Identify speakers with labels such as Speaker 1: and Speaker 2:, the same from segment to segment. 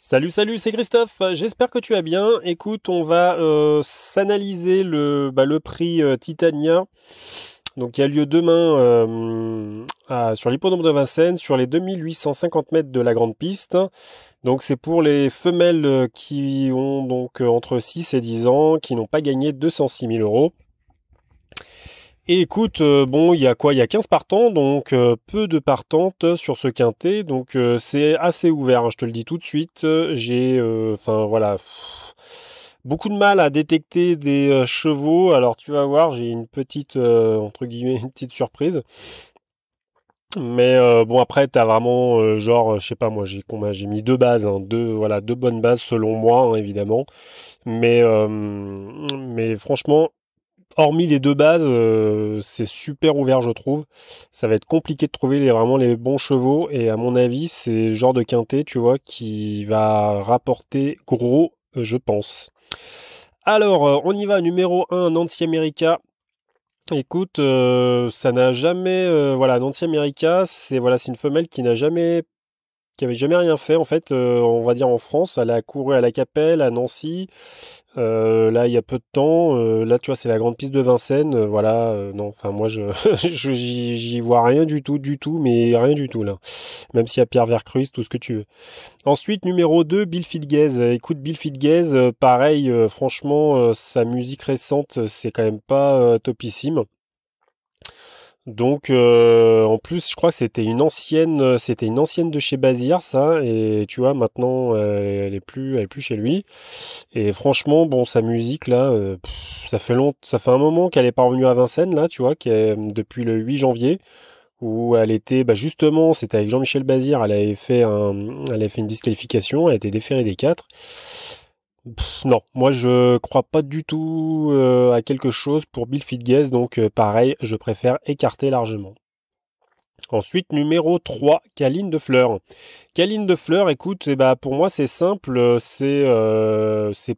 Speaker 1: Salut, c'est Christophe. J'espère que tu vas bien. Écoute, on va s'analyser le prix Titania. Donc, qui a lieu demain sur l'hippodrome de Vincennes, sur les 2850 mètres de la grande piste. Donc, c'est pour les femelles qui ont donc entre 6 et 10 ans, qui n'ont pas gagné 206 000 euros. Et écoute, bon, il y a quoi? Il y a 15 partants, donc peu de partantes sur ce quintet, donc c'est assez ouvert, hein, je te le dis tout de suite. Enfin voilà, beaucoup de mal à détecter des chevaux. Alors tu vas voir, j'ai une petite, entre guillemets, une petite surprise. Mais bon après t'as vraiment je sais pas moi j'ai mis deux bases, hein, deux bonnes bases selon moi, hein, évidemment. Mais franchement, hormis les deux bases, c'est super ouvert, je trouve. Ça va être compliqué de trouver vraiment les bons chevaux. Et à mon avis, c'est le genre de quintet, tu vois, qui va rapporter gros, je pense. Alors, on y va. Numéro un, Nancy America. Écoute, ça n'a jamais... voilà, Nancy America, c'est une femelle qui avait jamais rien fait, en fait, on va dire en France. Elle a couru à la Capelle, à Nancy. Là, il y a peu de temps, là, tu vois, c'est la grande piste de Vincennes. Voilà, non, enfin, moi, j'y vois rien du tout, mais rien du tout, là. Même s'il y a Pierre Vercruysse, tout ce que tu veux. Ensuite, numéro 2, Bill Fitzgerald. Écoute, Bill Fitzgerald, pareil, franchement, sa musique récente, c'est quand même pas topissime. Donc, en plus, je crois que c'était une ancienne de chez Bazir, ça. Et tu vois, maintenant, elle est plus chez lui. Et franchement, bon, sa musique là, ça fait un moment qu'elle est pas revenue à Vincennes là, tu vois, depuis le 8 janvier où elle était, bah justement, c'était avec Jean-Michel Bazir, elle avait fait une disqualification, elle a été déférée des quatre. Non, moi je crois pas du tout à quelque chose pour Bill Fitzgerald, donc pareil, je préfère écarter largement. Ensuite, numéro 3, Caline de Fleur. Caline de Fleur, écoute, bah, pour moi c'est simple, c'est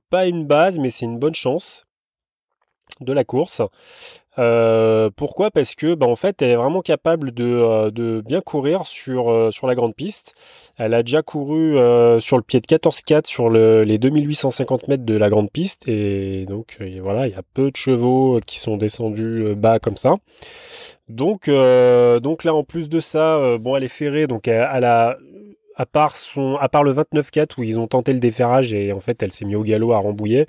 Speaker 1: pas une base, mais c'est une bonne chance de la course. Pourquoi? Parce que bah, en fait, elle est vraiment capable de bien courir sur la grande piste. Elle a déjà couru sur le pied de 14,4 sur les 2850 mètres de la grande piste. Et donc voilà, il y a peu de chevaux qui sont descendus bas comme ça. Donc là, en plus de ça, bon, elle est ferrée, donc elle a, à part le 29-4 où ils ont tenté le déferrage et en fait elle s'est mise au galop à Rambouillet,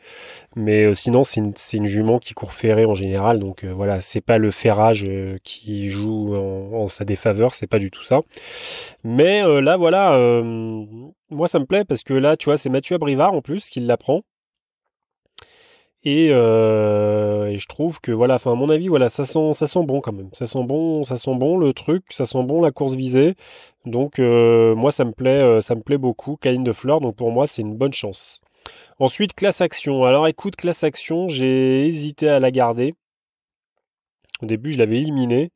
Speaker 1: mais sinon c'est une jument qui court ferrée en général, donc voilà, c'est pas le ferrage qui joue en sa défaveur, c'est pas du tout ça. Mais là voilà, moi ça me plaît parce que là tu vois c'est Mathieu Abrivard en plus qui l'apprend. Et je trouve que voilà, enfin à mon avis, voilà, ça sent bon quand même. Ça sent bon le truc, ça sent bon la course visée. Donc moi ça me plaît beaucoup, Caline de Fleur. Donc pour moi c'est une bonne chance. Ensuite classe action. Alors écoute, classe action, j'ai hésité à la garder. Au début je l'avais éliminée.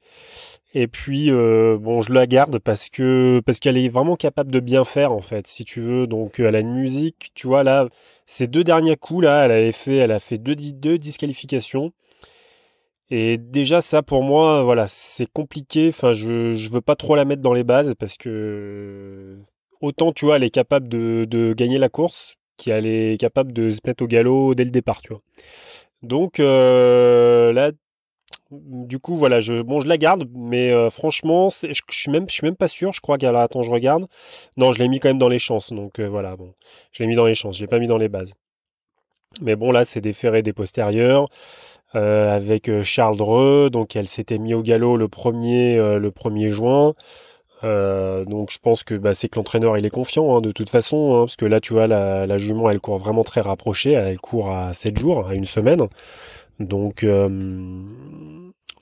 Speaker 1: Et puis bon, je la garde parce qu'elle est vraiment capable de bien faire en fait, si tu veux. Donc elle a une musique, tu vois là, ces deux derniers coups là, elle a fait deux disqualifications. Et déjà ça pour moi, voilà, c'est compliqué. Enfin, je veux pas trop la mettre dans les bases parce que autant tu vois, elle est capable de gagner la course, qu'elle est capable de se mettre au galop dès le départ, tu vois. Donc là, du coup, voilà, bon, je la garde, mais franchement, je suis même pas sûr. Je crois qu'elle attends, je regarde. Non, je l'ai mis quand même dans les chances. Donc voilà, bon, je l'ai mis dans les chances. Je l'ai pas mis dans les bases. Mais bon, là, c'est des ferrets des postérieurs avec Charles Dreux. Donc elle s'était mis au galop le 1er juin. Donc je pense que bah, c'est que l'entraîneur il est confiant, hein, de toute façon, hein, parce que là tu vois la jument elle court vraiment très rapprochée, elle court à 7 jours, à une semaine. Donc,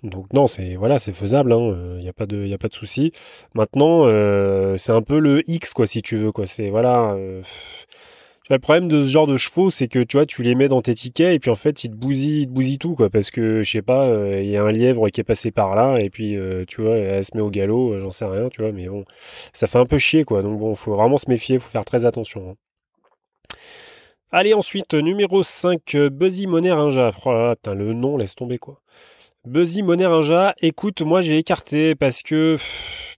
Speaker 1: donc non, c'est voilà, c'est faisable, hein, y a pas de souci. Maintenant, c'est un peu le X quoi, si tu veux quoi. C'est voilà. Tu vois, le problème de ce genre de chevaux, c'est que tu vois, tu les mets dans tes tickets et puis en fait, ils te bousillent tout quoi, parce que je sais pas, il y a un lièvre qui est passé par là et puis tu vois, elle se met au galop, j'en sais rien, tu vois, mais bon, ça fait un peu chier quoi. Donc bon, faut vraiment se méfier, faut faire très attention, hein. Allez, ensuite, numéro 5, Buzzy Monérinja. Oh là là, putain, le nom, laisse tomber, quoi. Buzzy Monérinja, écoute, moi j'ai écarté parce que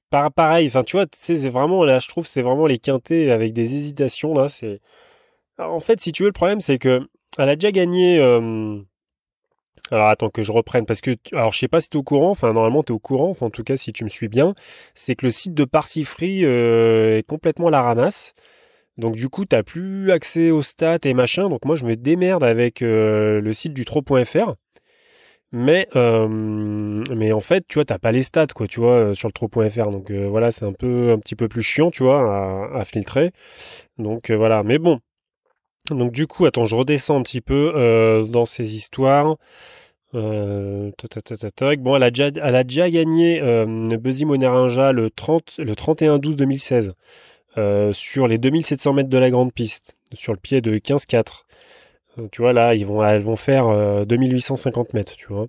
Speaker 1: pareil, enfin, tu vois, tu sais, c'est vraiment, là, je trouve, c'est vraiment les quintés avec des hésitations, là, c'est... Alors, en fait, si tu veux, le problème, c'est que elle a déjà gagné... Alors, attends que je reprenne, parce que... Alors, je sais pas si t'es au courant, enfin, normalement, t'es au courant, enfin, en tout cas, si tu me suis bien, c'est que le site de Parsifree est complètement à la ramasse. Donc du coup, t'as plus accès aux stats et machin. Donc moi, je me démerde avec le site du tro.fr. Mais en fait, tu vois, t'as pas les stats, quoi, tu vois, sur le tro.fr. Donc voilà, c'est un petit peu plus chiant, tu vois, à filtrer. Donc voilà. Mais bon. Donc du coup, attends, je redescends un petit peu dans ces histoires. Bon, elle a déjà gagné Buzzy Monerinja le 31-12-2016 sur les 2700 mètres de la grande piste, sur le pied de 15,4. Tu vois, là, elles vont faire 2850 mètres, tu vois.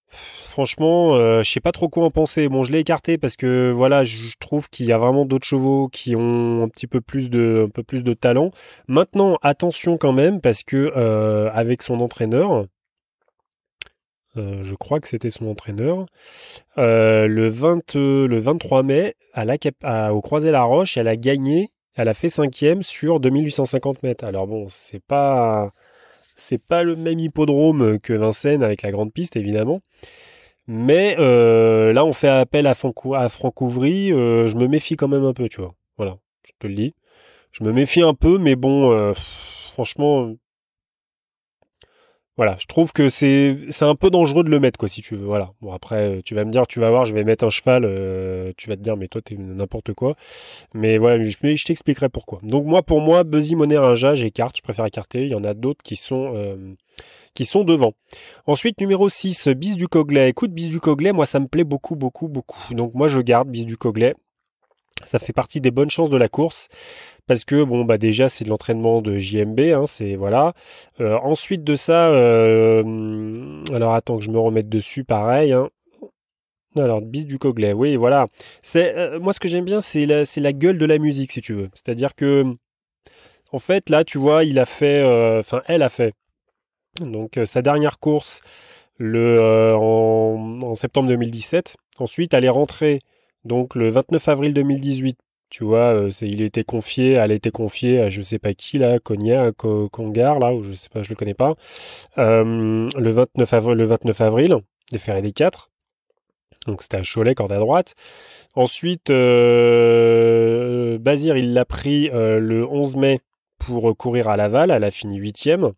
Speaker 1: Franchement, je sais pas trop quoi en penser. Bon, je l'ai écarté parce que voilà, je trouve qu'il y a vraiment d'autres chevaux qui ont un peu plus de talent. Maintenant, attention quand même parce que avec son entraîneur, je crois que c'était son entraîneur, le 23 mai, au Croisé-la-Roche, elle a gagné, elle a fait cinquième sur 2850 mètres. Alors bon, c'est pas le même hippodrome que Vincennes avec la grande piste, évidemment. Mais là, on fait appel à Franck Ouvry. Je me méfie quand même un peu, tu vois. Voilà, je te le dis. Je me méfie un peu, mais bon, franchement, voilà, je trouve que c'est un peu dangereux de le mettre, quoi, si tu veux. Voilà. Bon, après, tu vas me dire, tu vas voir, je vais mettre un cheval. Tu vas te dire, mais toi, t'es n'importe quoi. Mais voilà, je t'expliquerai pourquoi. Donc moi, pour moi, Buzzy Monerinja, j'écarte. Je préfère écarter. Il y en a d'autres qui sont devant. Ensuite, numéro 6, Bis du Coglet. Écoute, Bis du Coglet, moi, ça me plaît beaucoup, beaucoup, beaucoup. Donc moi, je garde Bis du Coglet. Ça fait partie des bonnes chances de la course parce que bon bah déjà c'est de l'entraînement de JMB, hein, c'est voilà. Ensuite de ça, alors attends que je me remette dessus, pareil. Hein. Alors Bis du Coglet, oui voilà. C'est moi ce que j'aime bien c'est la gueule de la musique si tu veux. C'est-à-dire que en fait là tu vois il a fait, enfin elle a fait donc sa dernière course en septembre 2017. Ensuite, elle est rentrée donc le 29 avril 2018. Tu vois, elle a été confiée à je sais pas qui là, Congar là, ou je sais pas, je le connais pas. Le 29 avril, des Ferré des 4. Donc c'était à Cholet, corde à droite. Ensuite, Bazir, il l'a pris le 11 mai pour courir à Laval. Elle a fini huitième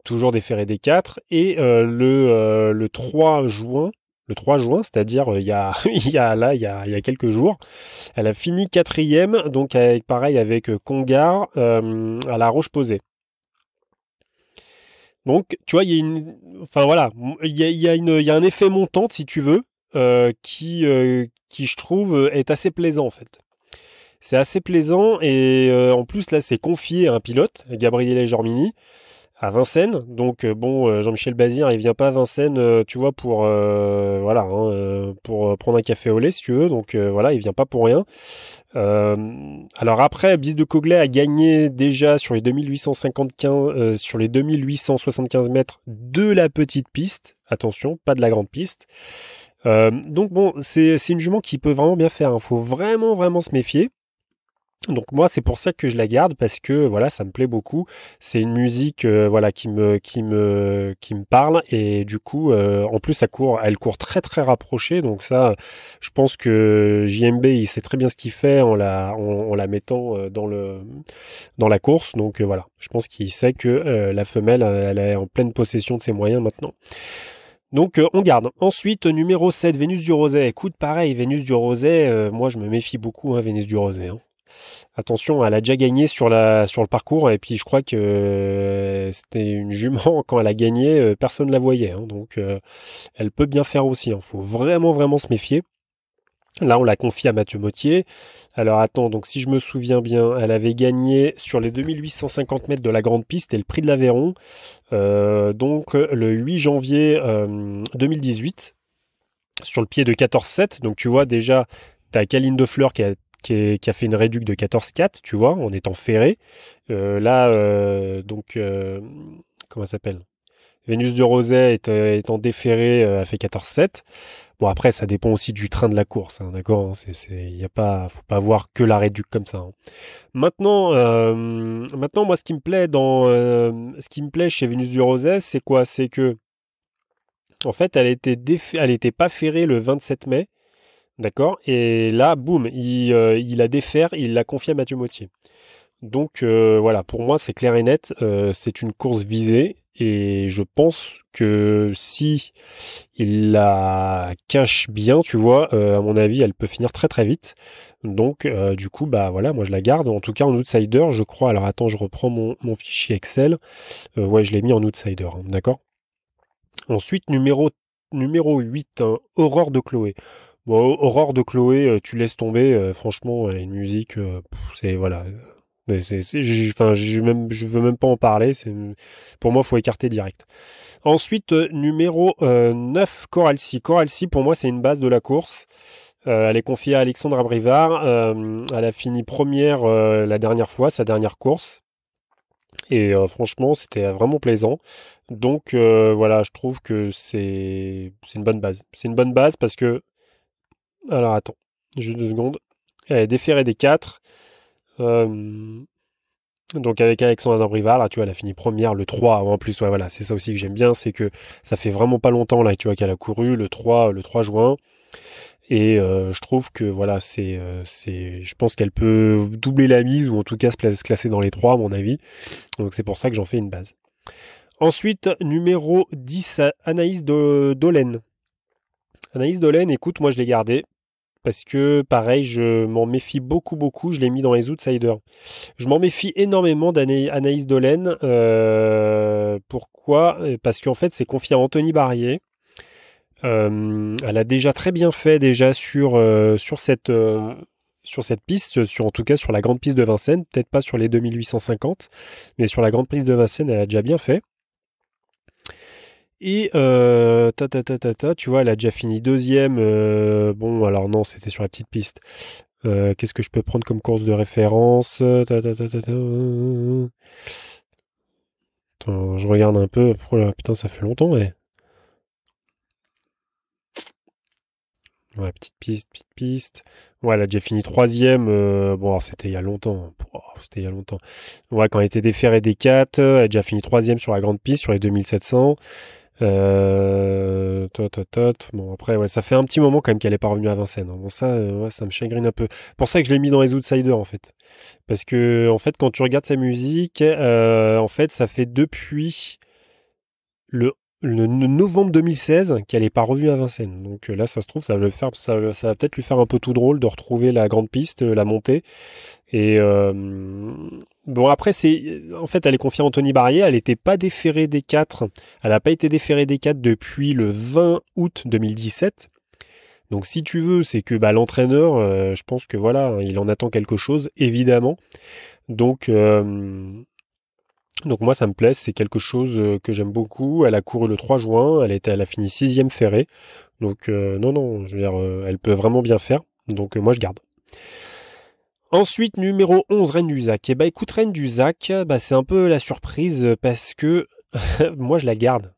Speaker 1: toujours déféré des 4 et le 3 juin, c'est-à-dire il y a il y a quelques jours, elle a fini quatrième, donc pareil avec Congar à la Roche-Posay. Donc tu vois, il y a enfin voilà, il y a un effet montante si tu veux, qui je trouve est assez plaisant en fait. C'est assez plaisant et en plus là c'est confié à un pilote, Gabriele Jormini, à Vincennes. Donc bon, Jean-Michel Bazir, il vient pas à Vincennes, tu vois, voilà, hein, pour prendre un café au lait, si tu veux. Donc voilà, il vient pas pour rien. Euh, alors après, Bis de Coglet a gagné déjà sur les 2875, sur les 2875 mètres de la petite piste. Attention, pas de la grande piste. Donc bon, c'est une jument qui peut vraiment bien faire. Il faut vraiment vraiment se méfier. Donc moi c'est pour ça que je la garde parce que voilà ça me plaît beaucoup. C'est une musique voilà qui me parle et du coup en plus elle court très très rapprochée donc ça je pense que JMB il sait très bien ce qu'il fait en la mettant dans la course donc voilà je pense qu'il sait que la femelle elle est en pleine possession de ses moyens maintenant. Donc on garde. Ensuite, numéro 7, Vénus du Roset. Écoute, pareil, Vénus du Roset, moi je me méfie beaucoup, hein, Vénus du Roset. Hein. Attention, elle a déjà gagné sur le parcours et puis je crois que c'était une jument quand elle a gagné, personne ne la voyait. Hein, donc elle peut bien faire aussi. Il faut vraiment vraiment se méfier. Là, on l'a confié à Mathieu Mottier. Alors attends, donc si je me souviens bien, elle avait gagné sur les 2850 mètres de la grande piste et le prix de l'Aveyron, donc le 8 janvier 2018, sur le pied de 14,7. Donc tu vois déjà, t'as Caline de Fleur qui a fait une réduc de 14,4, tu vois, en étant ferré. Là, donc, comment ça s'appelle? Vénus du Rosay étant déférée, elle fait 14,7. Bon, après, ça dépend aussi du train de la course, hein, d'accord, hein, y a pas, faut pas voir que la réduc comme ça, hein. Maintenant, moi, ce qui me plaît chez Vénus du Rosay, c'est quoi? C'est que, en fait, elle était pas ferrée le 27 mai, d'accord? Et là, boum, il la défère, il la confie à Mathieu Mottier. Donc voilà, pour moi c'est clair et net, c'est une course visée et je pense que si il la cache bien, tu vois, à mon avis elle peut finir très très vite. Donc du coup bah voilà, moi je la garde, en tout cas en outsider je crois. Alors attends, je reprends mon fichier Excel. Ouais, je l'ai mis en outsider, hein, d'accord. Ensuite numéro 8, hein, Aurore de Chloé. Bon, Aurore de Chloé, tu laisses tomber, franchement, une musique, c'est voilà. Enfin, je veux même pas en parler. Pour moi, faut écarter direct. Ensuite, numéro 9, Coral Sea. Coral Sea, pour moi, c'est une base de la course. Elle est confiée à Alexandre Abrivard. Elle a fini première la dernière fois, sa dernière course. Et franchement, c'était vraiment plaisant. Donc voilà, je trouve que c'est une bonne base. C'est une bonne base parce que... Alors attends, juste 2 secondes. Elle est déférée des 4. Donc avec Alexandre Brivard, là, tu vois, elle a fini première le 3. En plus, ouais, voilà, c'est ça aussi que j'aime bien, c'est que ça fait vraiment pas longtemps là, tu vois, qu'elle a couru le 3 juin. Et je trouve que voilà, je pense qu'elle peut doubler la mise ou en tout cas se classer dans les 3 à mon avis. Donc c'est pour ça que j'en fais une base. Ensuite, numéro 10, Anaïs Dolène. Anaïs Dolène, écoute, moi je l'ai gardée. Parce que, pareil, je m'en méfie beaucoup, beaucoup. Je l'ai mis dans les outsiders. Je m'en méfie énormément d'Anaïs Dolène. Pourquoi? Parce qu'en fait, c'est confié à Anthony Barrier. Elle a déjà très bien fait déjà sur cette piste, en tout cas sur la grande piste de Vincennes. Peut-être pas sur les 2850, mais sur la grande piste de Vincennes, elle a déjà bien fait. Et tu vois, elle a déjà fini deuxième. Bon, alors non, c'était sur la petite piste. Qu'est-ce que je peux prendre comme course de référence? Attends, je regarde un peu. Oh là, putain, ça fait longtemps, ouais. Ouais, petite piste, petite piste. Ouais, elle a déjà fini troisième. Bon, alors c'était il y a longtemps. Oh, c'était il y a longtemps. Ouais, quand elle était déférée des 4, elle a déjà fini troisième sur la grande piste, sur les 2700. Bon, après, ouais, ça fait un petit moment quand même qu'elle est pas revenue à Vincennes, hein. Bon, ça, ouais, ça me chagrine un peu. Pour ça que je l'ai mis dans les outsiders, en fait. Parce que, en fait, quand tu regardes sa musique, en fait, ça fait depuis le, le novembre 2016 qu'elle est pas revenue à Vincennes. Donc là, ça se trouve, ça va peut-être lui faire un peu tout drôle de retrouver la grande piste, la montée. Et bon, après, en fait, elle est confiée à Anthony Barrier. Elle n'était pas déférée des 4. Elle n'a pas été déférée des 4 depuis le 20 août 2017. Donc, si tu veux, c'est que bah, l'entraîneur, je pense que voilà, il en attend quelque chose, évidemment. Donc, moi, ça me plaît. C'est quelque chose que j'aime beaucoup. Elle a couru le 3 juin. Elle a fini 6e ferrée. Donc, non, non, je veux dire, elle peut vraiment bien faire. Donc, moi, je garde. Ensuite, numéro 11, Reine du Zac. Et bah écoute, Reine du Zac, bah, c'est un peu la surprise parce que moi je la garde.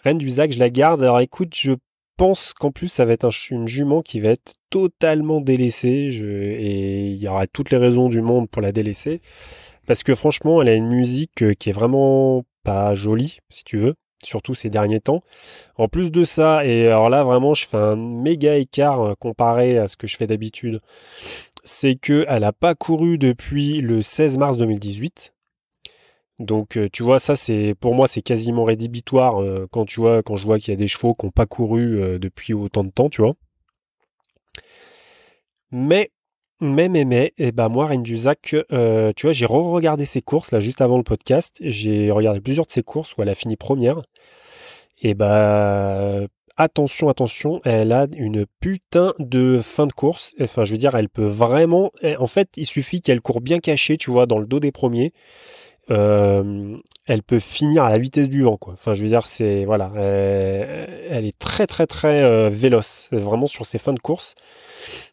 Speaker 1: Reine du Zac, je la garde. Alors écoute, je pense qu'en plus ça va être une jument qui va être totalement délaissée. Et il y aura toutes les raisons du monde pour la délaisser. Parce que franchement, elle a une musique qui est vraiment pas jolie, si tu veux. Surtout ces derniers temps. En plus de ça, et alors là vraiment je fais un méga écart comparé à ce que je fais d'habitude, c'est qu'elle n'a pas couru depuis le 16 mars 2018. Donc tu vois, ça c'est pour moi c'est quasiment rédhibitoire quand je vois qu'il y a des chevaux qui n'ont pas couru depuis autant de temps, tu vois. Mais et ben moi Reine du Zac, tu vois, j'ai re-regardé ses courses là juste avant le podcast. J'ai regardé plusieurs de ses courses où elle a fini première. Et bah attention, attention, elle a une putain de fin de course. Enfin, je veux dire, elle peut vraiment. En fait, il suffit qu'elle court bien cachée, tu vois, dans le dos des premiers. Elle peut finir à la vitesse du vent, quoi. Enfin, je veux dire, c'est voilà, elle est très très très véloce, vraiment sur ses fins de course.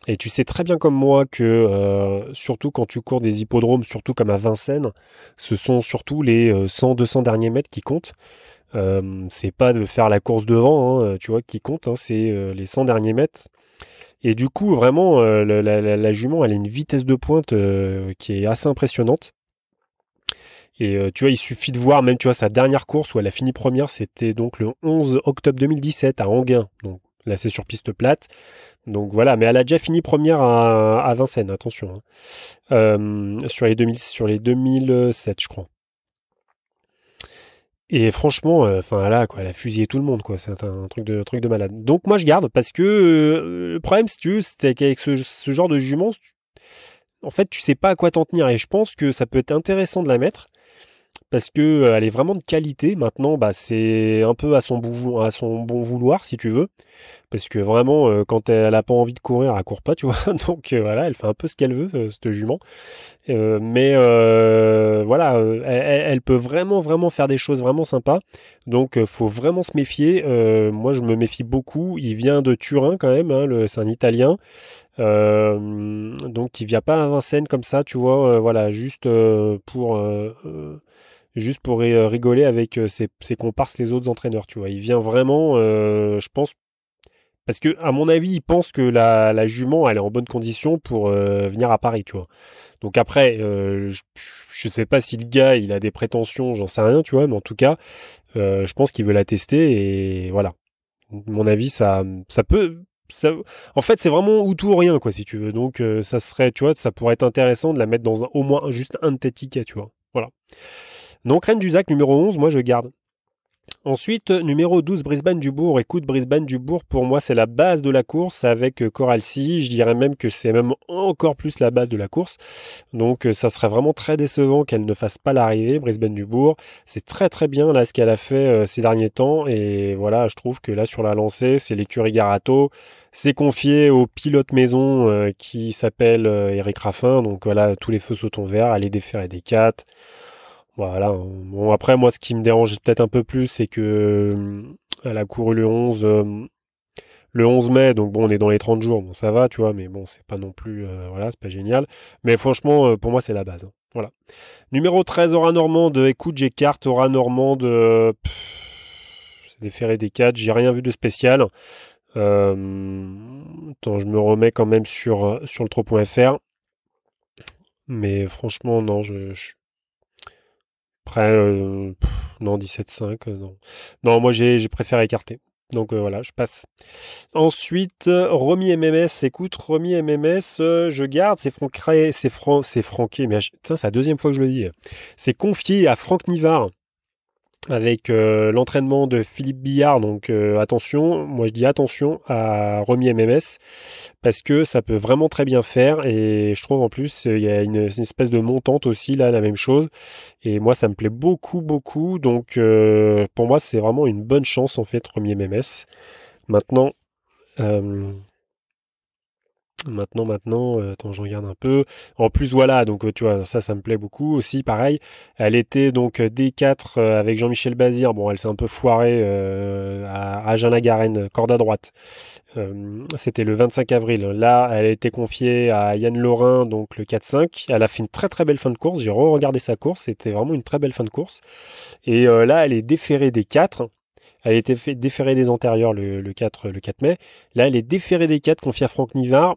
Speaker 1: Et tu sais très bien comme moi que surtout quand tu cours des hippodromes, surtout comme à Vincennes, ce sont surtout les 100-200 derniers mètres qui comptent. C'est pas de faire la course devant, hein, tu vois, qui compte, hein, c'est les 100 derniers mètres. Et du coup, vraiment, la jument, elle a une vitesse de pointe qui est assez impressionnante. Et tu vois, il suffit de voir, même tu vois, sa dernière course où elle a fini première, c'était donc le 11 octobre 2017 à Anguin. Donc là, c'est sur piste plate. Donc voilà, mais elle a déjà fini première à Vincennes, attention, hein. Sur les 2007, je crois. Et franchement, enfin là, quoi, elle a fusillé tout le monde, quoi. C'est un truc de malade. Donc moi, je garde parce que le problème, si tu veux, c'est qu'avec ce genre de jument, en fait, tu sais pas à quoi t'en tenir. Et je pense que ça peut être intéressant de la mettre parce que elle est vraiment de qualité. Maintenant, bah, c'est un peu à son bon vouloir, si tu veux. Parce que vraiment, quand elle a pas envie de courir, elle court pas, tu vois. Donc voilà, elle fait un peu ce qu'elle veut, cette jument. Mais voilà, elle peut vraiment, vraiment faire des choses vraiment sympas. Donc, faut vraiment se méfier. Moi, je me méfie beaucoup. Il vient de Turin quand même, hein, c'est un Italien. Donc, il vient pas à Vincennes comme ça, tu vois. Voilà, juste pour rigoler avec ses comparses, les autres entraîneurs, tu vois. Il vient vraiment, je pense, parce que à mon avis, il pense que la jument, elle est en bonne condition pour venir à Paris, tu vois. Donc après, je sais pas si le gars il a des prétentions, j'en sais rien, tu vois, mais en tout cas, je pense qu'il veut la tester et voilà. À mon avis, ça peut, en fait, c'est vraiment ou tout ou rien, quoi, si tu veux. Donc ça serait, tu vois, ça pourrait être intéressant de la mettre dans au moins juste un de tes tickets, tu vois. Voilà. Donc Reine du Zac numéro 11, moi je garde. Ensuite, numéro 12, Brisbane-Dubourg. Écoute, Brisbane-Dubourg, pour moi, c'est la base de la course avec Coral Sea. Je dirais même que c'est même encore plus la base de la course. Donc, ça serait vraiment très décevant qu'elle ne fasse pas l'arrivée, Brisbane-Dubourg. C'est très très bien là ce qu'elle a fait ces derniers temps. Et voilà, je trouve que là, sur la lancée, c'est l'écurie Garato. C'est confié au pilote maison qui s'appelle Eric Raffin. Donc voilà, tous les feux sautent au vert. Elle est déférée des 4. Voilà. Bon, après, moi, ce qui me dérange peut-être un peu plus, c'est que elle a couru le 11 mai, donc bon, on est dans les 30 jours, bon, ça va, tu vois, mais bon, c'est pas non plus, voilà, c'est pas génial. Mais franchement, pour moi, c'est la base, hein. Voilà. Numéro 13, Aura Normande. Écoute, j'écarte Aura Normande. C'est des ferrés des 4, j'ai rien vu de spécial. Attends, je me remets quand même sur le trop.fr. Mais franchement, non, après, non, 17,5, non. Non, moi j'ai préféré écarter. Donc voilà, je passe. Ensuite, Romy MMS. Écoute, Romy MMS, je garde. C'est franqué. Mais putain, c'est la deuxième fois que je le dis. C'est confié à Franck Nivard avec l'entraînement de Philippe Billard. Donc attention, moi je dis attention à Romy MMS parce que ça peut vraiment très bien faire et je trouve en plus il y a une espèce de montante aussi là, la même chose et moi ça me plaît beaucoup beaucoup donc pour moi c'est vraiment une bonne chance en fait Romy MMS. Maintenant euh, attends, je regarde un peu. En plus, voilà, donc tu vois, ça me plaît beaucoup aussi. Pareil, elle était donc D4 avec Jean-Michel Bazir. Bon, elle s'est un peu foirée à Agen-la-Garenne, corde à droite. C'était le 25 avril. Là, elle a été confiée à Yann Laurin, donc le 4-5. Elle a fait une très très belle fin de course. J'ai re-regardé sa course. C'était vraiment une très belle fin de course. Et là, elle est déférée des 4. Elle a été déférée des antérieurs le 4 mai. Là, elle est déférée des 4, confiée à Franck Nivard.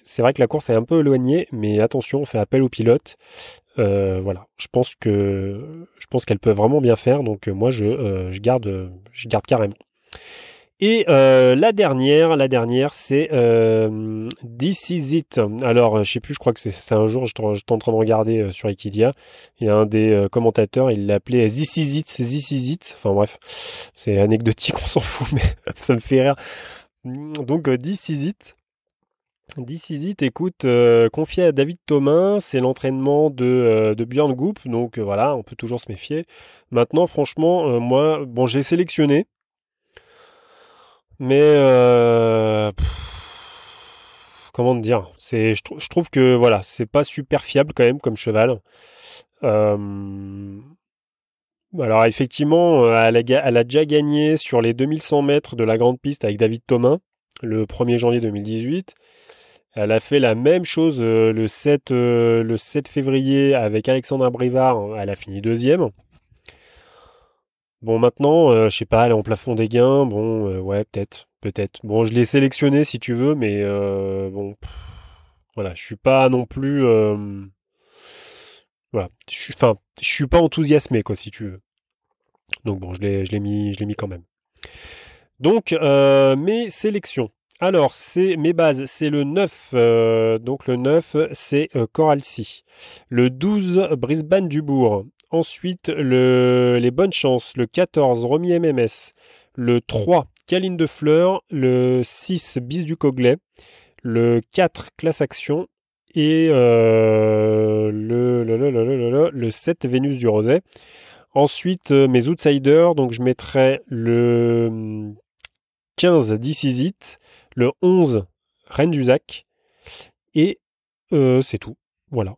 Speaker 1: C'est vrai que la course est un peu éloignée, mais attention, on fait appel au pilote. Voilà, je pense qu'elle peut vraiment bien faire, donc moi je garde carrément. Et la dernière, c'est This Is It. Alors, je sais plus, je crois que c'est un jour, j'étais en train de regarder sur Equidia. Il y a un des commentateurs, il l'appelait This Is It, This Is It. Enfin bref, c'est anecdotique, on s'en fout, mais ça me fait rire. Donc, This Is It. This Is It, écoute, confié à David Thomas, c'est l'entraînement de Björn Goop, donc voilà, on peut toujours se méfier. Maintenant, franchement, moi, bon, j'ai sélectionné, mais comment te dire, je trouve que voilà, c'est pas super fiable quand même comme cheval. Euh, alors effectivement, elle a déjà gagné sur les 2100 mètres de la grande piste avec David Thomas le 1er janvier 2018. Elle a fait la même chose le 7 février avec Alexandra Brivard. Elle a fini deuxième. Bon, maintenant, je sais pas, aller en plafond des gains, bon, ouais, peut-être, peut-être. Bon, je l'ai sélectionné si tu veux, mais bon, voilà, je suis pas non plus, voilà, enfin, je suis pas enthousiasmé, quoi, si tu veux. Donc bon, je l'ai mis quand même. Donc, mes sélections. Alors, c'est mes bases, c'est le 9. Donc le 9, c'est Coral Sea. Le 12, Brisbane Dubourg. Ensuite, les bonnes chances. Le 14, Romy MMS. Le 3, Caline de Fleurs. Le 6, Bis du Coglay. Le 4, Classe Action. Et le 7, Vénus du Roset. Ensuite, mes outsiders, donc je mettrai le 15 This Is It, le 11 Reine du Zac, et c'est tout. Voilà.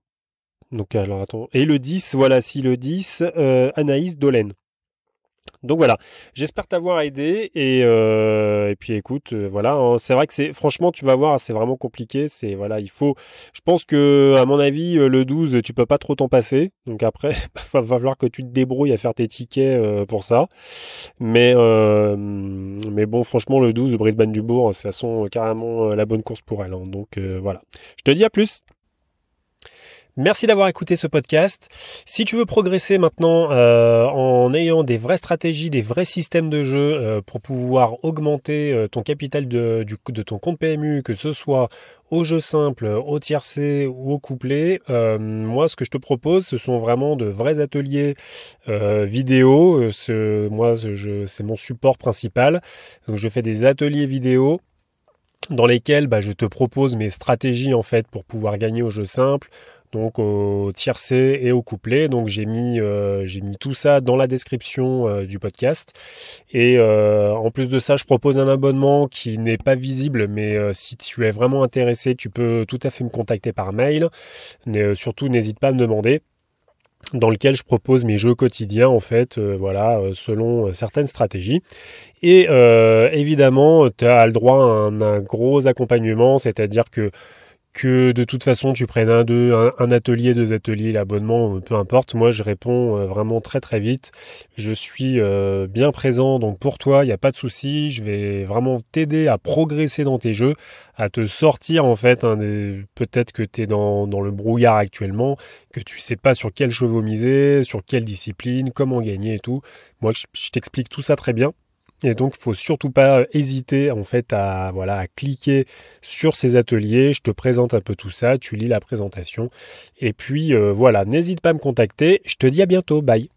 Speaker 1: Donc alors attends. Et le 10, voilà, si le 10, Anaïs Dolène. Donc voilà, j'espère t'avoir aidé et puis écoute, voilà, hein, c'est vrai que c'est franchement tu vas voir, c'est vraiment compliqué, c'est voilà, je pense que à mon avis le 12 tu peux pas trop t'en passer, donc après va falloir que tu te débrouilles à faire tes tickets pour ça, mais bon franchement le 12 Brisbane Dubourg, ça sent carrément la bonne course pour elle, hein, donc voilà. Je te dis à plus. Merci d'avoir écouté ce podcast. Si tu veux progresser maintenant en ayant des vraies stratégies, des vrais systèmes de jeu pour pouvoir augmenter ton capital de ton compte PMU, que ce soit au jeu simple, au tiercé ou au couplet, moi ce que je te propose, ce sont vraiment de vrais ateliers vidéo. C'est mon support principal. Donc je fais des ateliers vidéo dans lesquels je te propose mes stratégies en fait pour pouvoir gagner au jeu simple, donc au tiercé et au couplet. Donc j'ai mis tout ça dans la description du podcast. Et en plus de ça, je propose un abonnement qui n'est pas visible, mais si tu es vraiment intéressé, tu peux tout à fait me contacter par mail. Mais, surtout, n'hésite pas à me demander, dans lequel je propose mes jeux quotidiens en fait, voilà, selon certaines stratégies. Et évidemment, tu as le droit à un gros accompagnement, c'est-à-dire que de toute façon tu prennes un atelier, deux ateliers, l'abonnement, peu importe. Moi, je réponds vraiment très très vite. Je suis bien présent, donc pour toi, il n'y a pas de souci. Je vais vraiment t'aider à progresser dans tes jeux, à te sortir en fait. Peut-être que tu es dans le brouillard actuellement, que tu sais pas sur quel chevaux miser, sur quelle discipline, comment gagner et tout. Moi, je t'explique tout ça très bien. Et donc, il faut surtout pas hésiter en fait à cliquer sur ces ateliers. Je te présente un peu tout ça, tu lis la présentation. Et puis voilà, n'hésite pas à me contacter. Je te dis à bientôt. Bye.